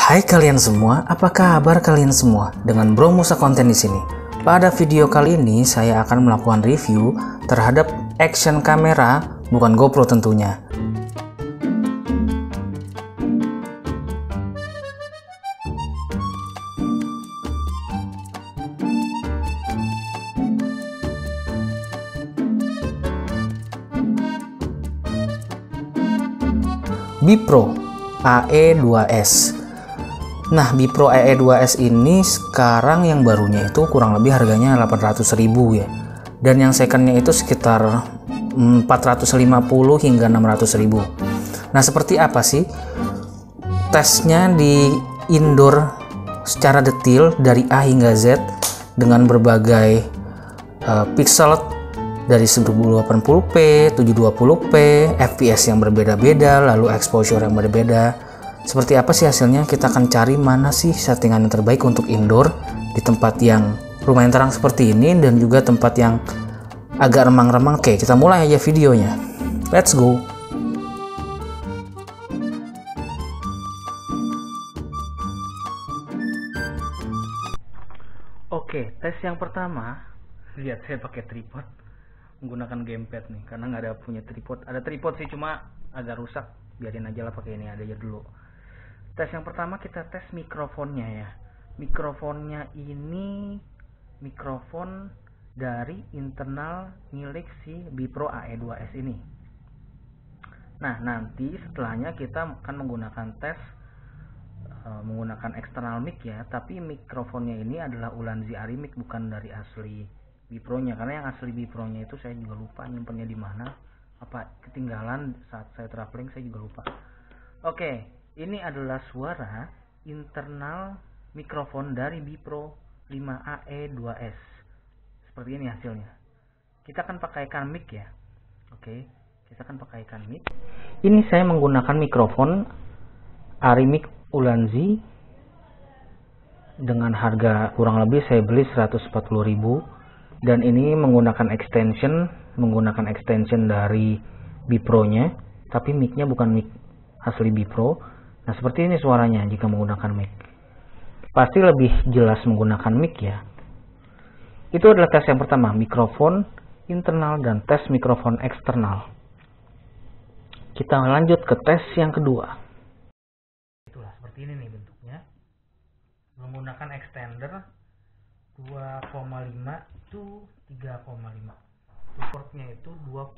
Hai kalian semua, apa kabar kalian semua? Dengan Bro Musa Konten di sini. Pada video kali ini saya akan melakukan review terhadap action kamera, bukan GoPro tentunya. Bipro AE2S. Nah, Bipro AE2S ini sekarang yang barunya itu kurang lebih harganya 800.000 ya. Dan yang secondnya itu sekitar 450 hingga 600.000. Nah, seperti apa sih tesnya di indoor secara detail dari A hingga Z dengan berbagai pixel dari 1080p, 720p, fps yang berbeda-beda, lalu exposure yang berbeda. Seperti apa sih hasilnya? Kita akan cari mana sih settingan yang terbaik untuk indoor di tempat yang lumayan terang seperti ini dan juga tempat yang agak remang-remang. Oke, kita mulai aja videonya. Let's go. Oke, tes yang pertama. Lihat saya pakai tripod, menggunakan gamepad nih karena nggak ada punya tripod. Ada tripod sih, cuma agak rusak, biarin aja lah pakai ini aja dulu. Tes yang pertama kita tes mikrofonnya ya. Mikrofonnya ini mikrofon dari internal milik si Bipro AE2S ini. Nah, nanti setelahnya kita akan menggunakan tes menggunakan eksternal mic ya, tapi mikrofonnya ini adalah Ulanzi Arimic, bukan dari asli Bipro-nya, karena yang asli Bipro-nya itu saya juga lupa nyimpennya di mana, apa ketinggalan saat saya traveling, saya juga lupa. Oke, ini adalah suara internal mikrofon dari Bipro 5AE2S. Seperti ini hasilnya. Kita akan pakaikan mic ya. Oke, kita akan pakaikan mic. Ini saya menggunakan mikrofon Arimic Ulanzi dengan harga kurang lebih saya beli 140.000. Dan ini menggunakan extension dari Bipro-nya, tapi mic-nya bukan mic asli Bipro. Nah, seperti ini suaranya jika menggunakan mic. Pasti lebih jelas menggunakan mic ya. Itu adalah tes yang pertama, mikrofon internal dan tes mikrofon eksternal. Kita lanjut ke tes yang kedua. Itulah seperti ini nih bentuknya. Menggunakan extender 2,5 to 3,5. Supportnya itu 2.5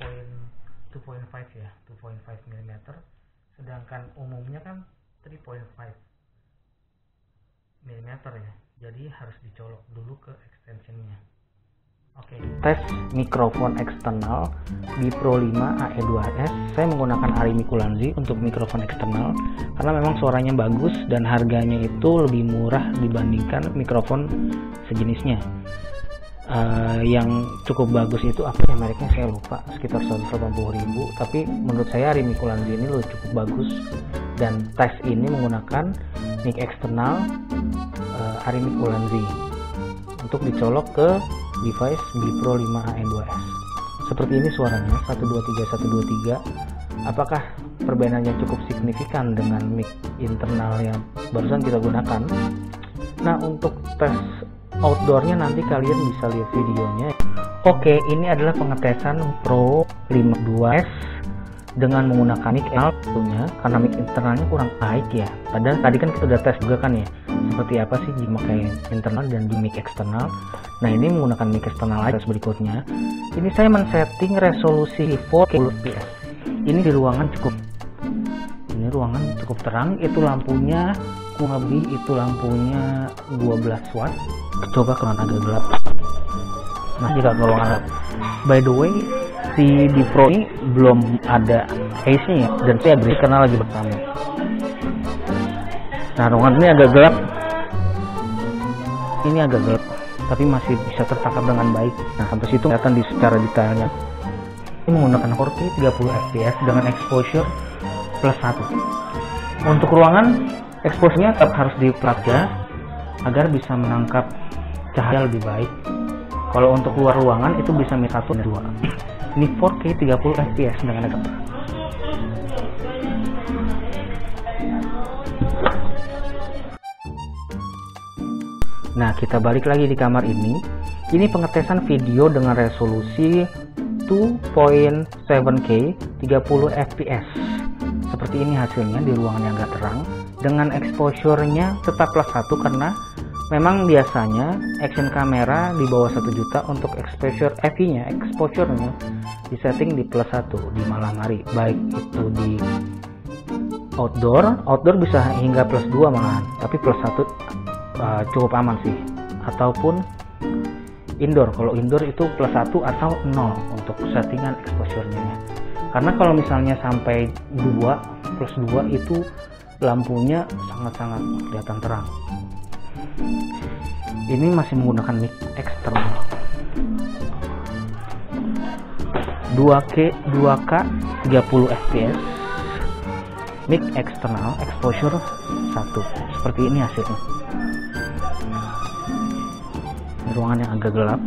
ya, 2.5 mm. Sedangkan umumnya kan 3.5 mm ya. Jadi harus dicolok dulu ke extensionnya. Oke. Tes mikrofon eksternal Bipro 5 AE2S. Saya menggunakan Arimic Ulanzi untuk mikrofon eksternal karena memang suaranya bagus dan harganya itu lebih murah dibandingkan mikrofon sejenisnya. Yang cukup bagus itu apa ya mereknya saya lupa, sekitar 180.000, tapi menurut saya Arimic Ulanzi ini loh cukup bagus. Dan tes ini menggunakan mic eksternal Arimic Ulanzi untuk dicolok ke device Bipro 5AE2S. Seperti ini suaranya 123. Apakah perbedaannya cukup signifikan dengan mic internal yang barusan kita gunakan? Nah, untuk tes outdoornya nanti kalian bisa lihat videonya. Oke, ini adalah pengetesan Pro 5AE2S dengan menggunakan mic tentunya karena mic internalnya kurang baik ya. Padahal tadi kan kita udah tes juga kan ya, seperti apa sih dipakai internal dan di mic eksternal. Nah, ini menggunakan mic eksternal aja. Berikutnya ini saya men-setting resolusi 4K fps. Ini di ruangan cukup terang, itu lampunya kurang lebih itu lampunya 12 watt. Coba kalau agak gelap. Nah, jika ruangan gelap. By the way, si Bipro ini belum ada case-nya ya, dan saya beli karena lagi bertamu. Nah, ruangan ini agak gelap. Ini agak gelap, tapi masih bisa tertangkap dengan baik. Nah, sampai situ kelihatan di secara detailnya. Ini menggunakan 4K 30 fps dengan exposure +1. Untuk ruangan, exposure-nya tetap harus dipelajari agar bisa menangkap cahaya lebih baik. Kalau untuk luar ruangan itu bisa -1 dan 2. Ini 4K 30 fps dengan dekat. Nah, kita balik lagi di kamar ini. Ini pengetesan video dengan resolusi 2.7K 30 fps. Seperti ini hasilnya di ruangan yang agak terang. Dengan exposure-nya tetap plus 1 karena memang biasanya action kamera di bawah 1 juta untuk exposure FV-nya, exposure-nya disetting di plus 1 di malam hari. Baik itu di outdoor bisa hingga plus 2 malahan, tapi plus 1 cukup aman sih. Ataupun indoor, kalau indoor itu plus 1 atau 0 untuk settingan exposure-nya. Karena kalau misalnya sampai 2 plus 2 itu lampunya sangat-sangat kelihatan terang. Ini masih menggunakan mic eksternal 2K 30 fps, mic eksternal, exposure 1. Seperti ini hasilnya. Ruangan yang agak gelap.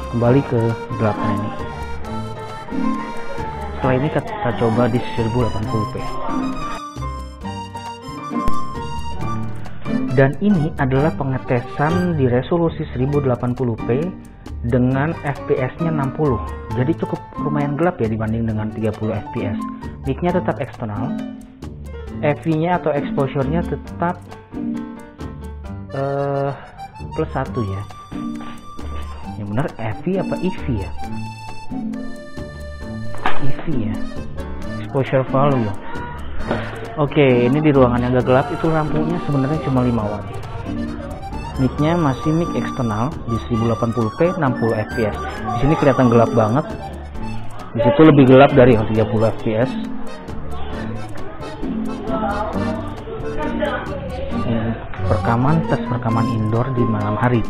Kembali ke gelapnya ini. Setelah ini kita coba di 1080p. Dan ini adalah pengetesan di resolusi 1080p dengan fps-nya 60. Jadi cukup lumayan gelap ya dibanding dengan 30 fps. Mic-nya tetap eksternal. FV-nya atau exposure-nya tetap plus 1 ya. Yang benar FV apa EV ya? EV ya. Exposure value. Oke, ini di ruangan yang agak gelap itu lampunya sebenarnya cuma 5 watt. Mic-nya masih mic eksternal di 1080p 60 fps. Di sini kelihatan gelap banget. Di situ lebih gelap dari 30 fps. Tes rekaman indoor di malam hari.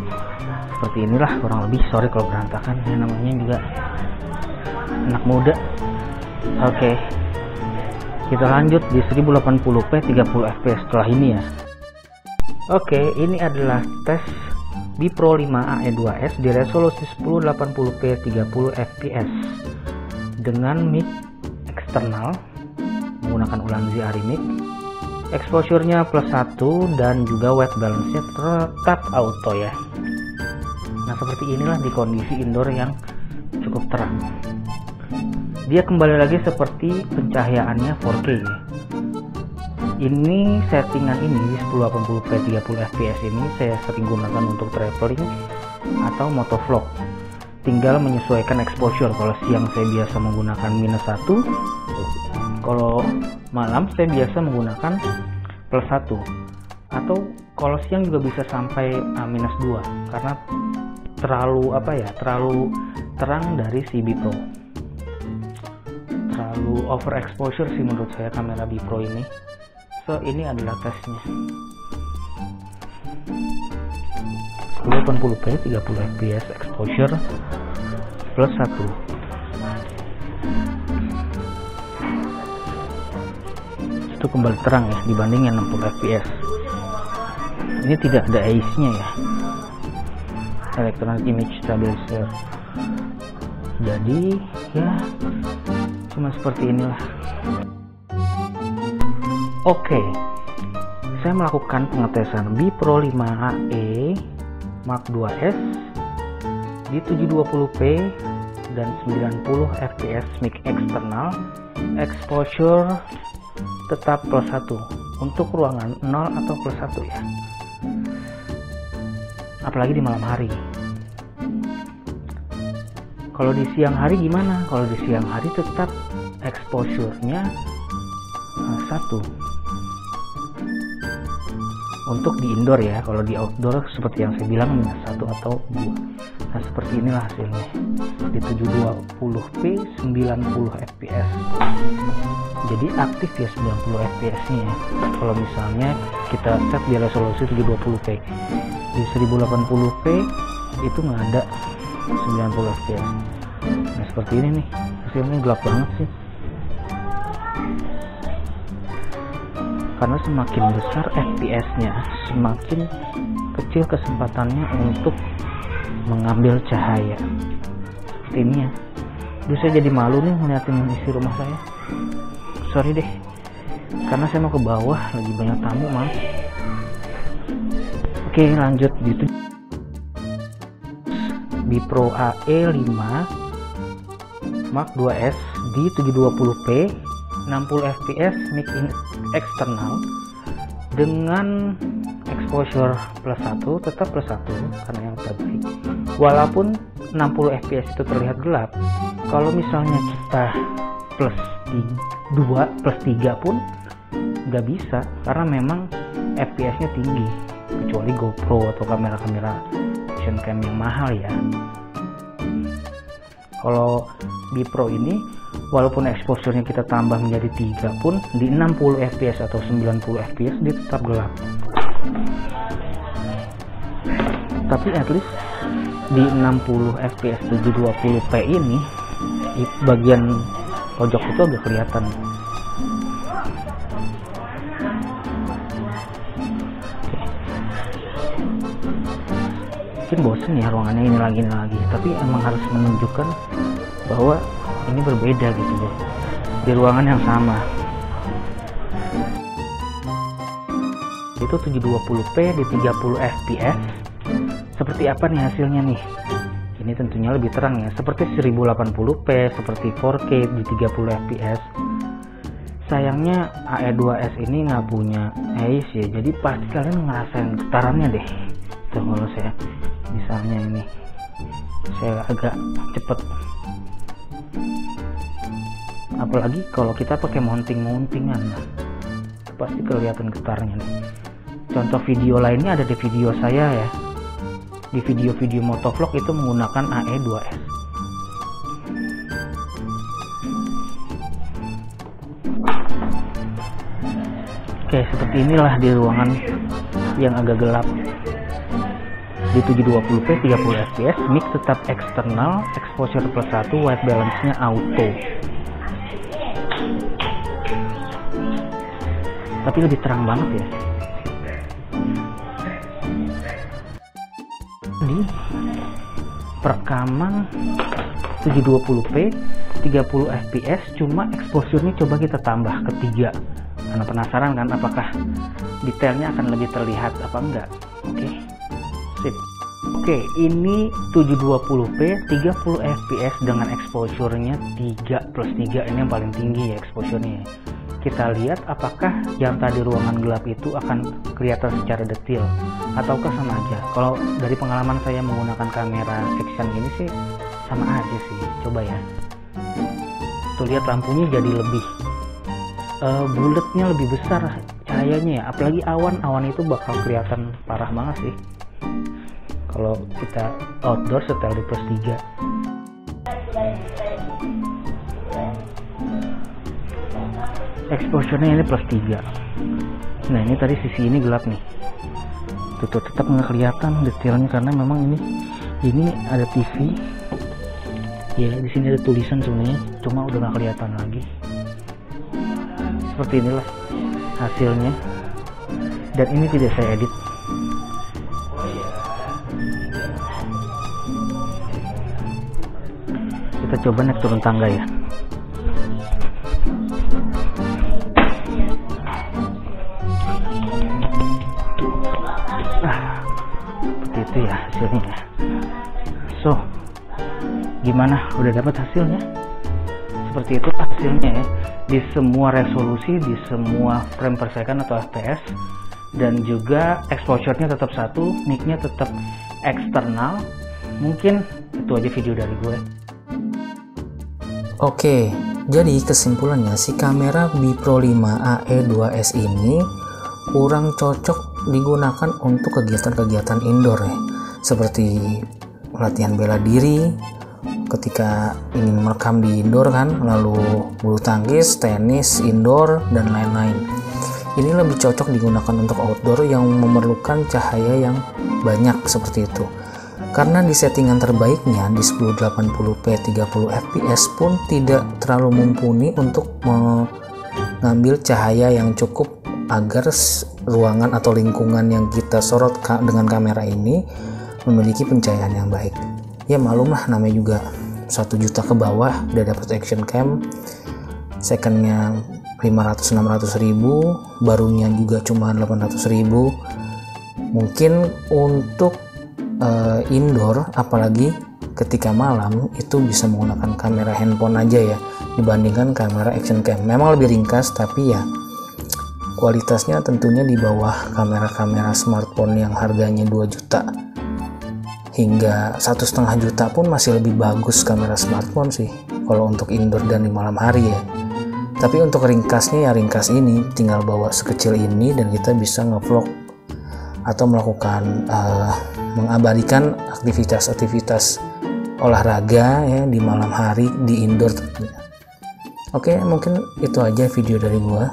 Seperti inilah kurang lebih. Sorry kalau berantakan, ya namanya juga anak muda. Oke. Kita lanjut di 1080p 30 fps setelah ini ya. Oke, ini adalah tes Bipro 5AE2S di resolusi 1080p 30 fps dengan mic eksternal menggunakan Ulanzi Ari mic. Exposure-nya plus 1 dan juga white balance-nya tetap auto ya. Nah, seperti inilah di kondisi indoor yang cukup terang. Dia kembali lagi seperti pencahayaannya 4K ya. Ini settingan ini di 1080p 30 fps ini saya sering gunakan untuk traveling atau motovlog. Tinggal menyesuaikan exposure. Kalau siang saya biasa menggunakan -1, kalau malam saya biasa menggunakan plus 1, atau kalau siang juga bisa sampai -2 karena terlalu terang dari si Bipro. Terlalu overexposure sih menurut saya kamera Bipro ini. So ini adalah tesnya 1080p 30 fps exposure plus 1. Itu kembali terang ya dibanding yang 60 fps. Ini tidak ada AIS-nya ya, electronic image stabilizer. Jadi ya cuma seperti inilah. Oke, saya melakukan pengetesan Bipro 5AE Mark 2S di 720p dan 90 fps mic eksternal, exposure tetap plus 1 untuk ruangan 0 atau plus 1 ya, apalagi di malam hari. Kalau di siang hari gimana? Kalau di siang hari tetap exposure-nya 1 untuk di indoor ya. Kalau di outdoor seperti yang saya bilang -1 atau 2. Nah, seperti inilah hasilnya di 720p 90 fps. Jadi aktif ya 90 fps nya ya. Kalau misalnya kita set di resolusi 720p, di 1080p itu nggak ada 90 fps. Nah, seperti ini nih hasilnya, gelap banget sih. Karena semakin besar fps-nya, semakin kecil kesempatannya untuk mengambil cahaya. Seperti ini ya. Terus saya jadi malu nih ngeliatin isi rumah saya. Sorry deh, karena saya mau ke bawah, lagi banyak tamu mas. Oke, lanjut gitu. Bipro AE5 Mark 2S di 720p 60 fps mic eksternal dengan exposure +1, tetap +1 karena yang terbaik. Walaupun 60 fps itu terlihat gelap, kalau misalnya kita +2/+3 pun nggak bisa karena memang fps nya tinggi, kecuali GoPro atau kamera-kamera action cam yang mahal ya. Kalau Bipro ini walaupun exposure-nya kita tambah menjadi 3 pun di 60 fps atau 90 fps dia tetap gelap. Tapi at least di 60 fps 720p ini di bagian pojok itu agak kelihatan. Mungkin bosen ya ruangannya ini lagi, tapi emang harus menunjukkan bahwa ini berbeda gitu loh di ruangan yang sama. Itu 720p di 30 fps. Seperti apa nih hasilnya nih? Ini tentunya lebih terang ya, seperti 1080p, seperti 4K di 30 fps. Sayangnya AE2S ini nggak punya ACE ya, jadi pasti kalian ngerasain getarannya deh. Tuh kalau saya misalnya ini saya agak cepet, apalagi kalau kita pakai mountingan, pasti kelihatan getarnya nih. Contoh video lainnya ada di video saya ya, di video-video motovlog itu menggunakan AE2S. Oke, seperti inilah di ruangan yang agak gelap. Di 720p 30 fps, mic tetap eksternal, exposure +1, white balance-nya auto. Tapi lebih terang banget ya. Di perekaman 720p 30 fps, cuma exposure-nya coba kita tambah ke 3. Karena penasaran kan apakah detailnya akan lebih terlihat apa enggak. Oke. Sip. Oke, ini 720p 30 fps dengan exposure-nya 3+3. Ini yang paling tinggi ya exposure-nya. Kita lihat apakah yang tadi ruangan gelap itu akan kelihatan secara detail ataukah sama aja. Kalau dari pengalaman saya menggunakan kamera action ini sih sama aja sih. Coba ya. Tuh lihat lampunya jadi lebih bulatnya lebih besar cahayanya ya. Apalagi awan itu bakal kelihatan parah banget sih kalau kita outdoor setel di +3. Exposure-nya ini +3. Nah ini tadi sisi ini gelap nih, tuh tetap nggak kelihatan detailnya karena memang ini ada TV ya. Di sini ada tulisan sebenarnya, cuma udah nggak kelihatan lagi. Seperti inilah hasilnya, dan ini tidak saya edit. Kita coba naik turun tangga ya. Seperti itu ya hasilnya. So, gimana? Udah dapat hasilnya? Seperti itu hasilnya ya. Di semua resolusi, di semua frame per second atau fps, dan juga exposure-nya tetap 1, mic-nya tetap eksternal. Mungkin itu aja video dari gue. Oke, jadi kesimpulannya si kamera Bipro 5 AE2S ini kurang cocok digunakan untuk kegiatan-kegiatan indoor ya, seperti latihan bela diri ketika ingin merekam di indoor kan, lalu bulu tangkis, tenis indoor, dan lain-lain. Ini lebih cocok digunakan untuk outdoor yang memerlukan cahaya yang banyak seperti itu. Karena di settingan terbaiknya di 1080p 30 fps pun tidak terlalu mumpuni untuk mengambil cahaya yang cukup agar ruangan atau lingkungan yang kita sorot dengan kamera ini memiliki pencahayaan yang baik. Ya maklum lah, namanya juga 1 juta ke bawah udah dapat action cam. Secondnya 500-600 ribu, barunya juga cuma 800 ribu. Mungkin untuk indoor, apalagi ketika malam, itu bisa menggunakan kamera handphone aja ya, dibandingkan kamera action cam. Memang lebih ringkas, tapi ya kualitasnya tentunya di bawah kamera-kamera smartphone yang harganya 2 juta hingga 1,5 juta pun masih lebih bagus kamera smartphone sih kalau untuk indoor dan di malam hari ya. Tapi untuk ringkasnya ya ringkas ini, tinggal bawa sekecil ini dan kita bisa ngevlog atau melakukan mengabadikan aktivitas-aktivitas olahraga ya di malam hari di indoor tentunya. Oke, mungkin itu aja video dari gua.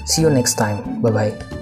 See you next time. Bye bye.